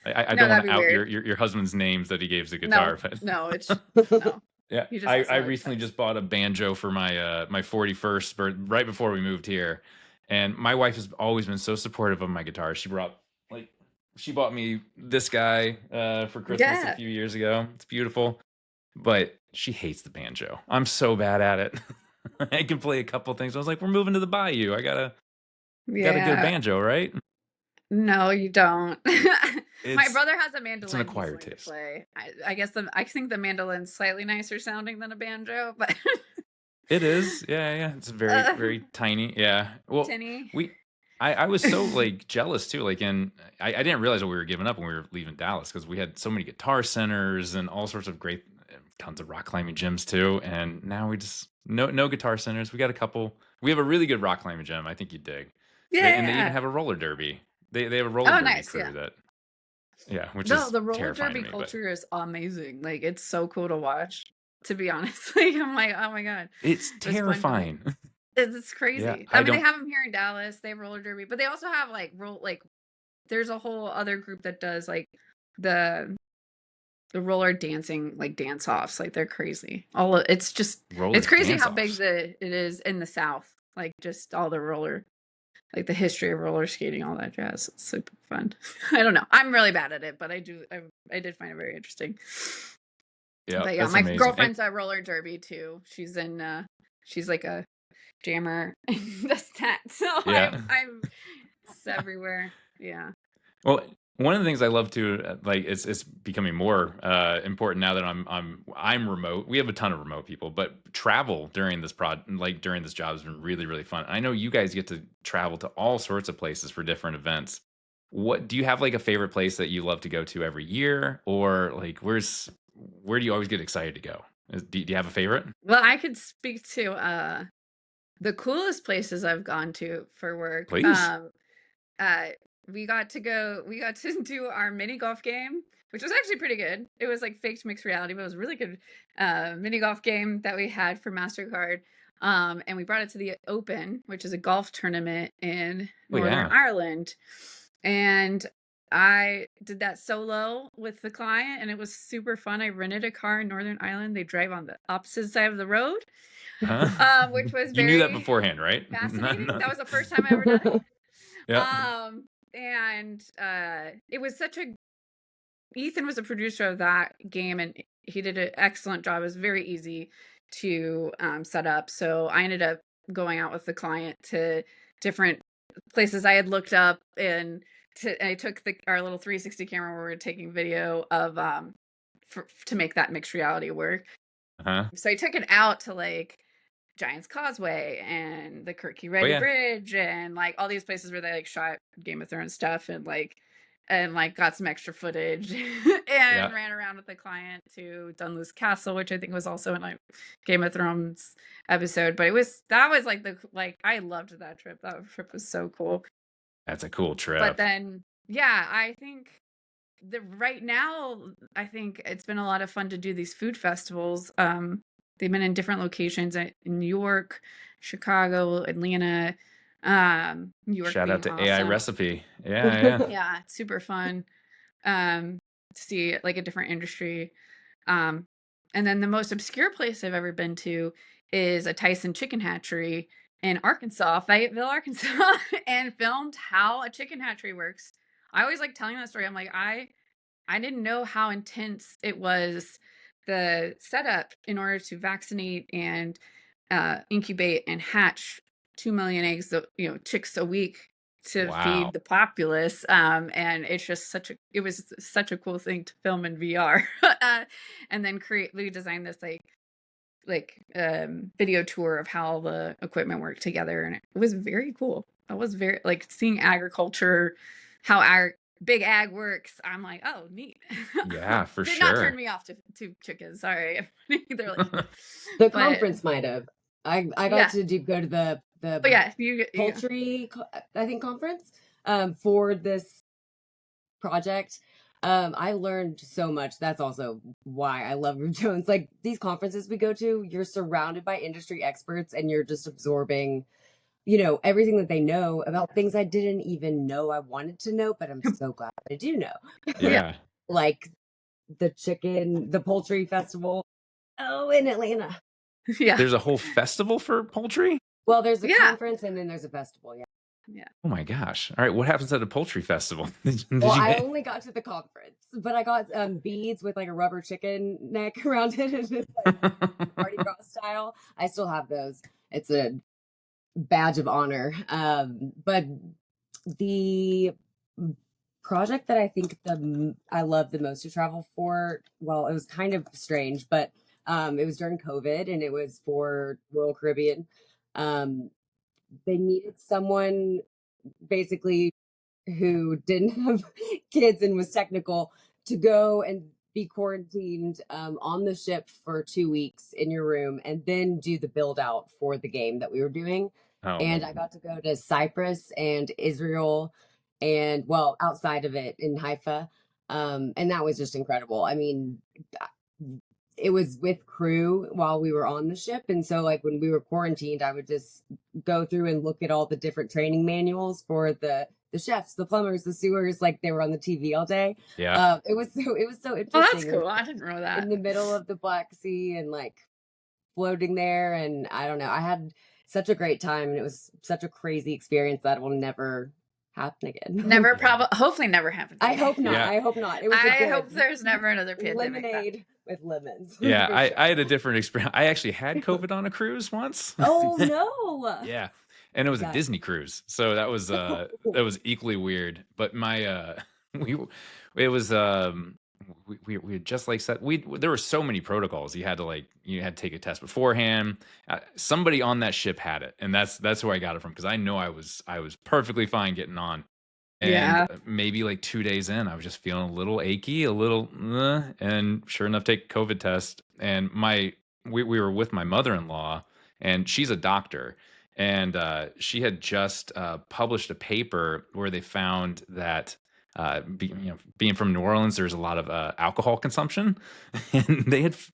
I No, don't want that'd to be out weird. your husband's names that he gave the No, guitar, but no, it's no. yeah, He just I, has a I lot of recently guitars. just bought a banjo for my 41st right before we moved here, and my wife has always been so supportive of my guitar. She bought me this guy for Christmas a Yeah. few years ago. It's beautiful, but she hates the banjo. I'm so bad at it. I can play a couple things. I was like, we're moving to the bayou. I gotta get a Yeah. banjo, right? No, you don't. My It's brother has a it's an mandolin he's acquired learned to taste. play. I guess I think the mandolin's slightly nicer sounding than a banjo, but It is. Yeah, yeah. It's very, uh, very tiny. Yeah. Well, tinny. we I was so like jealous too. Like I didn't realize what we were giving up when we were leaving Dallas because we had so many guitar centers and all sorts of great tons of rock climbing gyms too. And now we just no guitar centers. We got a couple. We have a really good rock climbing gym. I think you'd dig. They even Yeah. have a roller derby. They have a roller Oh, derby nice. crew Yeah. that yeah, which No, is the roller terrifying to derby me, but culture is amazing. Like it's so cool to watch. To be honest, like I'm like, oh my god, it's it was fun to me. terrifying. It's Yeah, crazy. I I mean, they don't have them here in Dallas. They have roller derby, but they also have like there's a whole other group that does like the the roller dancing like dance offs. Like they're crazy. It's just roller it's crazy dance how big offs. it is in the South. Like just all the roller like the history of roller skating, all that jazz. It's super fun. I don't know. I'm really bad at it, but I did find it very interesting. Yeah, But yeah, that's my amazing. And girlfriend's at roller derby too. She's like a jammer and does that. So yeah. I'm it's everywhere. Yeah. Well, one of the things I love to like it's becoming more important now that I'm remote. We have a ton of remote people, but travel during this during this job has been really really fun. I know you guys get to travel to all sorts of places for different events. What do you have like a favorite place that you love to go to every year, or like where do you always get excited to go? Do you have a favorite? Well, I could speak to the coolest places I've gone to for work. Please. Uh we got to do our mini golf game, which was actually pretty good. It was like faked mixed reality, but it was a really good mini golf game that we had for MasterCard. And we brought it to the Open, which is a golf tournament in Oh Northern yeah. Ireland. And I did that solo with the client and it was super fun. I rented a car in Northern Ireland. They drive on the opposite side of the road, Huh? which was You knew that very beforehand, right? fascinating. That was the first time I ever done it. Yeah. And it was such a Ethan was a producer of that game and he did an excellent job. It was very easy to set up. So I ended up going out with the client to different places I had looked up and I took our little 360 camera where we were taking video of to make that mixed reality work. Uh-huh. So I took it out to like Giant's Causeway and the Kirky Oh Ready yeah. Bridge and like all these places where they like shot Game of Thrones stuff and like got some extra footage Yeah. and ran around with the client to Dunluce Castle, which I think was also in a Game of Thrones episode. But that was like I loved that trip. That trip was so cool. That's a cool But trip. then yeah, I think right now I think it's been a lot of fun to do these food festivals. They've been in different locations in New York, Chicago, Atlanta. New York Shout out being to AI awesome. Recipe. Yeah, yeah. Yeah, it's super fun to see like a different industry. Um, and then the most obscure place I've ever been to is a Tyson chicken hatchery in Arkansas, Fayetteville, Arkansas, and filmed how a chicken hatchery works. I always like telling that story. I'm like, I didn't know how intense it was, the setup in order to vaccinate and incubate and hatch 2 million eggs, chicks a week to Wow. feed the populace. And it's just it was such a cool thing to film in VR. And then we designed this video tour of how the equipment worked together. And it was very cool. I was very like seeing agriculture, how our big ag works. I'm like, oh, neat. Yeah, for Did not turn sure. me off to chickens. Sorry. They're like, The but conference might have. I got yeah. to go to the But yeah, poultry, I think, conference for this project. I learned so much. That's also why I love Groove Jones. Like these conferences we go to, you're surrounded by industry experts and you're just absorbing everything that they know about things I didn't even know I wanted to know, but I'm so glad I do know. Yeah. Yeah. Like the poultry festival. Oh, in Atlanta. Yeah. There's a whole festival for poultry? Well, there's a Yeah. conference and then there's a festival. Yeah. Yeah. Oh my gosh. All right. What happens at a poultry festival? Did Well, you I get only got to the conference, but I got beads with like a rubber chicken neck around it, and it's like Mardi Gras style. I still have those. It's a badge of honor. But the project that I think I love the most to travel for, well, it was kind of strange, but it was during COVID and it was for Royal Caribbean. They needed someone basically who didn't have kids and was technical to go and be quarantined on the ship for 2 weeks in your room and then do the build out for the game that we were doing. Oh, And I got to go to Cyprus and Israel and, well, outside of it in Haifa. And that was just incredible. I mean, it was with crew while we were on the ship. And so, like, when we were quarantined, I would just go through and look at all the different training manuals for the chefs, the plumbers, the sewers, like they were on the TV all day. yeah. It was so interesting. Oh, that's cool. I didn't know that. In the middle of the Black Sea and like floating there, and I don't know. I had such a great time, and it was such a crazy experience that will never happen again. Never, hopefully never happen. I hope not. Yeah. I hope not. It was. I hope there's never another pandemic. Lemonade with lemons. Yeah, for I, sure. I had a different experience. I actually had COVID on a cruise once. Oh no! Yeah. And it was a Nice. Disney cruise. So that was equally weird. But my we it was we had just like said there were so many protocols. You had to take a test beforehand. Somebody on that ship had it, and that's who I got it from because I know I was perfectly fine getting on. And Yeah. maybe like 2 days in, I was just feeling a little achy, a little, and sure enough, take a COVID test. And we were with my mother-in-law, and she's a doctor, and she had just published a paper where they found that being from New Orleans, there's a lot of alcohol consumption, and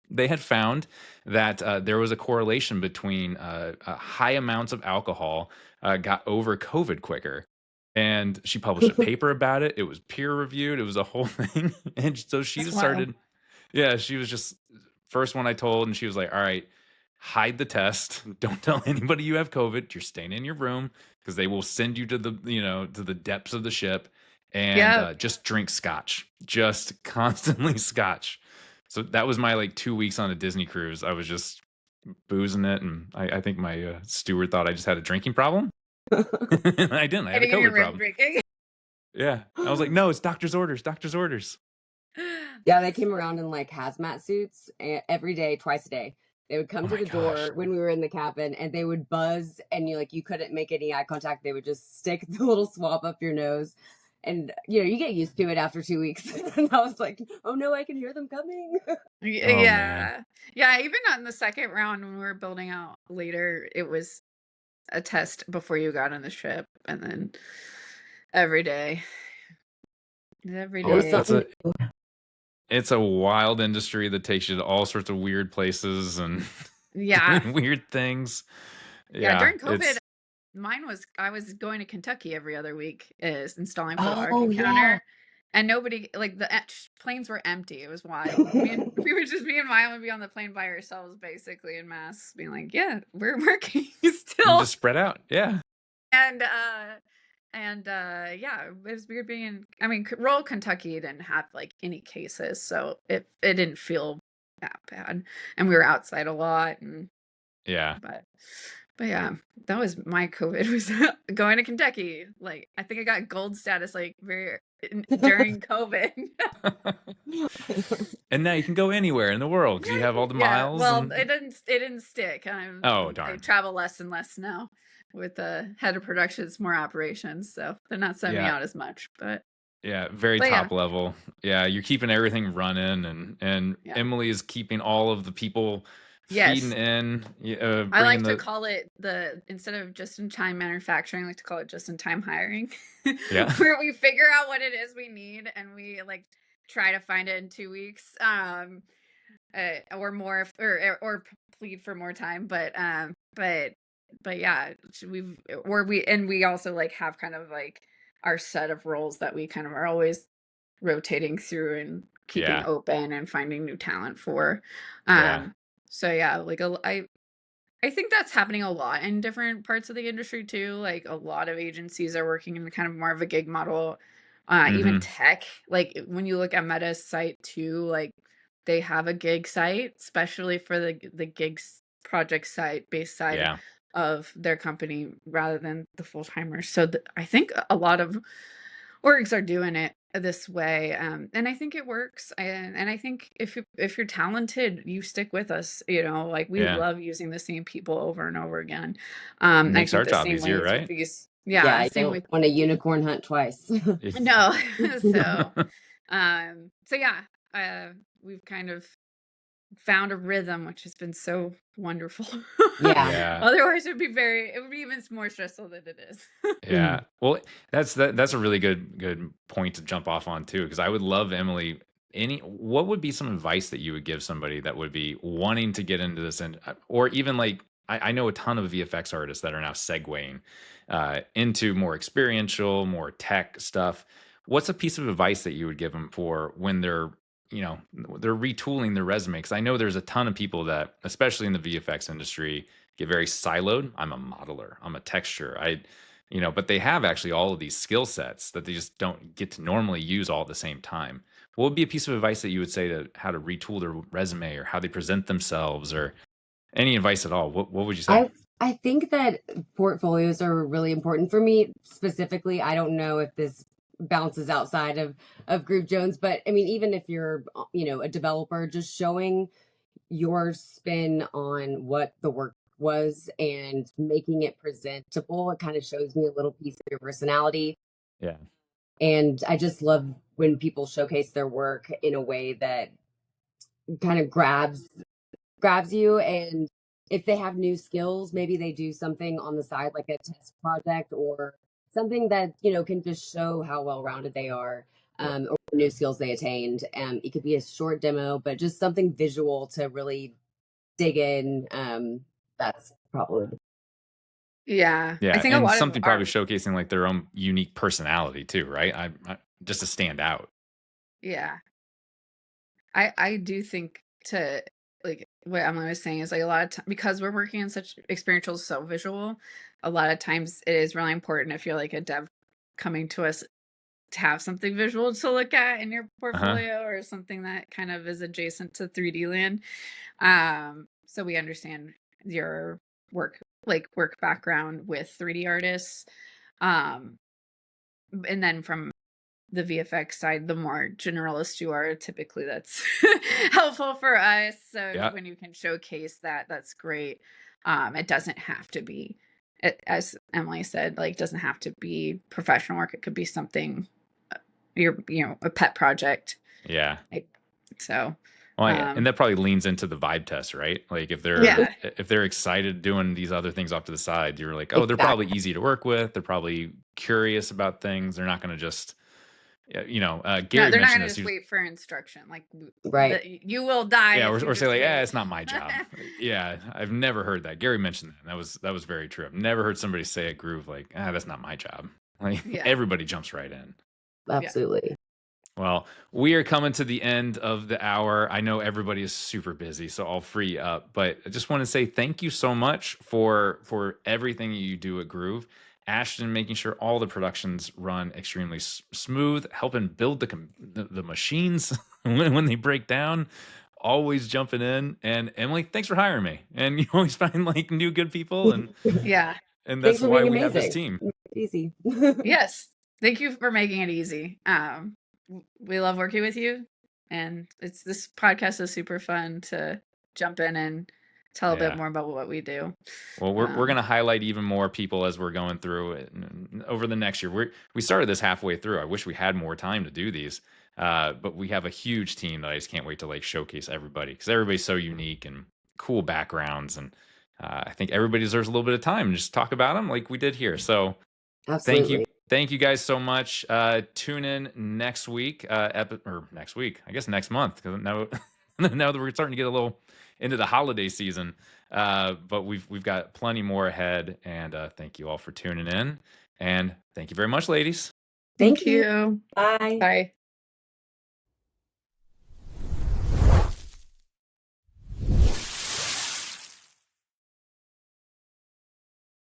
they had found that there was a correlation between high amounts of alcohol got over COVID quicker. And she published a paper about it. It was peer reviewed. It was a whole thing. And so she That's just started, yeah, she was just first one I told. And she was like, all right, hide the test. Don't tell anybody you have COVID. You're staying in your room because they will send you to the depths of the ship and just drink scotch, just constantly scotch. So that was my like 2 weeks on a Disney cruise. I was just boozing it. And I think my steward thought I just had a drinking problem. I didn't. I had a COVID problem. Drinking. Yeah. I was like, no, it's doctor's orders. Doctor's orders. Yeah, they came around in like hazmat suits every day, twice a day. They would come Oh to my the door gosh. when we were in the cabin, and they would buzz, and you couldn't make any eye contact. They would just stick the little swab up your nose, and you get used to it after 2 weeks. And I was like, oh no, I can hear them coming. Yeah. Yeah. Even on the second round when we were building out later, it was a test before you got on the ship, and then every day. Every Oh, day. it's a wild industry that takes you to all sorts of weird places and Yeah. doing weird things. Yeah. During COVID, it's- I was going to Kentucky every other week, is installing for the Oh, Arctic yeah. counter. And nobody, like, the planes were empty. It was wild. Me and Maya would be on the plane by ourselves, basically, in masks, being like, yeah, we're working still. just spread out. Yeah. And yeah, it was weird being rural Kentucky didn't have like any cases, so it didn't feel that bad. And we were outside a lot, and Yeah. but yeah, that was my COVID, was going to Kentucky. Like, I think I got gold status like during COVID. And now you can go anywhere in the world because you have all the miles. Well, it didn't stick. Oh, darn. I travel less and less now with the head of productions, more operations, so they're not sending me out as much. But yeah, very top level. Yeah, you're keeping everything running, and Emily is keeping all of the people feeding in. I like to call it instead of just-in-time manufacturing, I like to call it just-in-time hiring. Yeah. Where we figure out what it is we need, and we like try to find it in 2 weeks, or more, or plead for more time. But but yeah, we also like have kind of like our set of roles that we kind of are always rotating through and keeping Yeah. open and finding new talent for. Yeah. So yeah, like I think that's happening a lot in different parts of the industry too. Like a lot of agencies are working in kind of more of a gig model. Even Mm-hmm. tech, like when you look at Meta's site too, like they have a gig site, especially for the gigs project site based side Yeah. of their company rather than the full timers. So I think a lot of orgs are doing it this way, and I think it works. And I think if you're talented, you stick with us. You know, like we Yeah. love using the same people over and over again. It I makes our think the job same way easier, is with right? these. Yeah, Yeah, I same don't with want a unicorn hunt twice. no. So, so yeah, we've kind of found a rhythm, which has been so wonderful. Yeah. Yeah. Otherwise, it would be even more stressful than it is. Yeah. Well, that's a really good point to jump off on too, because I would love, Emily, what would be some advice that you would give somebody that would be wanting to get into this, and or even like I know a ton of VFX artists that are now segueing into more experiential, more tech stuff. What's a piece of advice that you would give them for when they're retooling their resume? Because I know there's a ton of people that, especially in the VFX industry, get very siloed. I'm a modeler. I'm a texture. But they have actually all of these skill sets that they just don't get to normally use all at the same time. What would be a piece of advice that you would say to how to retool their resume or how they present themselves or any advice at all? What would you say? I think that portfolios are really important for me specifically. I don't know if this bounces outside of Groove Jones, but I mean, even if you're, a developer, just showing your spin on what the work was and making it presentable, it kind of shows me a little piece of your personality. Yeah. And I just love when people showcase their work in a way that kind of grabs you. And if they have new skills, maybe they do something on the side like a test project or something that can just show how well rounded they are, or new skills they attained. It could be a short demo, but just something visual to really dig in. That's probably Yeah, I Yeah. think a And lot of something probably our showcasing like their own unique personality too, right? Just to stand out. yeah. I do think to like what Emily was saying is like a lot of time because we're working in such experiential so visual, a lot of times it is really important if you're like a dev coming to us to have something visual to look at in your Uh-huh. portfolio or something that kind of is adjacent to 3D land. So we understand your work background with 3D artists. Um, and then from the VFX side, the more generalist you are, typically that's helpful for us. So Yeah. when you can showcase that, that's great. It doesn't have to be, as Emily said, like doesn't have to be professional work. It could be something, a pet project. Yeah. Like, so, Well, yeah, and um, that probably leans into the vibe test, right? Like yeah, if they're excited doing these other things off to the side, you're like, oh, they're probably exactly easy to work with. They're probably curious about things. They're not going to just, no, Gary they're not mentioned gonna this. just wait for instruction. Like right. you will die Yeah, if you or say just like, wait. it's not my job. Yeah, I've never heard that. Gary mentioned that. That was very true. I've never heard somebody say at Groove like, that's not my job. Like Yeah, everybody jumps right in. yeah. Absolutely. Well, we are coming to the end of the hour. I know everybody is super busy, so I'll free you up. But I just want to say thank you so much for everything you do at Groove. Ashton, making sure all the productions run extremely smooth, helping build the machines when they break down, always jumping in. And Emily, thanks for hiring me. And you always find like new good people, Yeah. and Thanks that's for why being we have this amazing. team. Easy. Yes. Thank you for making it easy. We love working with you, and this podcast is super fun to jump in and tell a bit Yeah. more about what we do. Well, we're Um, going to highlight even more people as we're going through it over the next year. We started this halfway through. I wish we had more time to do these, but we have a huge team that I just can't wait to like showcase everybody because everybody's so unique and cool backgrounds, and I think everybody deserves a little bit of time to just talk about them like we did here. So Absolutely. thank you guys so much. Tune in next week, or next week, I guess next month, because now now that we're starting to get a little into the holiday season. But we've got plenty more ahead. And thank you all for tuning in. And thank you very much, ladies. Thank you. you. Bye. Bye.